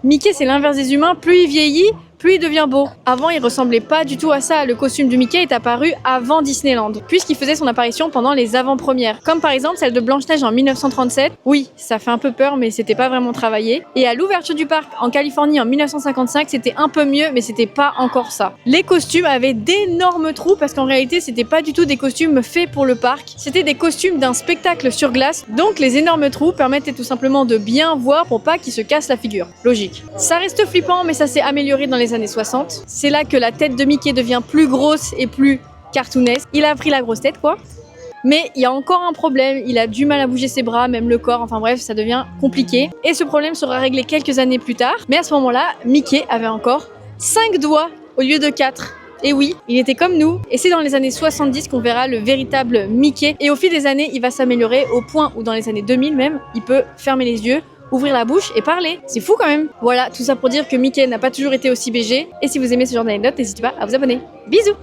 Mickey, c'est l'inverse des humains, plus il vieillit, plus il devient beau. Avant, il ressemblait pas du tout à ça. Le costume du Mickey est apparu avant Disneyland, puisqu'il faisait son apparition pendant les avant-premières. Comme par exemple celle de Blanche-Neige en 1937. Oui, ça fait un peu peur, mais c'était pas vraiment travaillé. Et à l'ouverture du parc en Californie en 1955, c'était un peu mieux, mais c'était pas encore ça. Les costumes avaient d'énormes trous, parce qu'en réalité, c'était pas du tout des costumes faits pour le parc. C'était des costumes d'un spectacle sur glace, donc les énormes trous permettaient tout simplement de bien voir pour pas qu'il se casse la figure. Logique. Ça reste flippant, mais ça s'est amélioré dans les années 60. C'est là que la tête de Mickey devient plus grosse et plus cartoonesque. Il a pris la grosse tête, quoi. Mais il y a encore un problème, il a du mal à bouger ses bras, même le corps, enfin bref, ça devient compliqué. Et ce problème sera réglé quelques années plus tard. Mais à ce moment-là, Mickey avait encore 5 doigts au lieu de 4. Et oui, il était comme nous, et c'est dans les années 70 qu'on verra le véritable Mickey. Et au fil des années, il va s'améliorer au point où dans les années 2000 même, il peut fermer les yeux, ouvrir la bouche et parler. C'est fou quand même. Voilà, tout ça pour dire que Mickey n'a pas toujours été aussi BG. Et si vous aimez ce genre d'anecdote, n'hésitez pas à vous abonner. Bisous!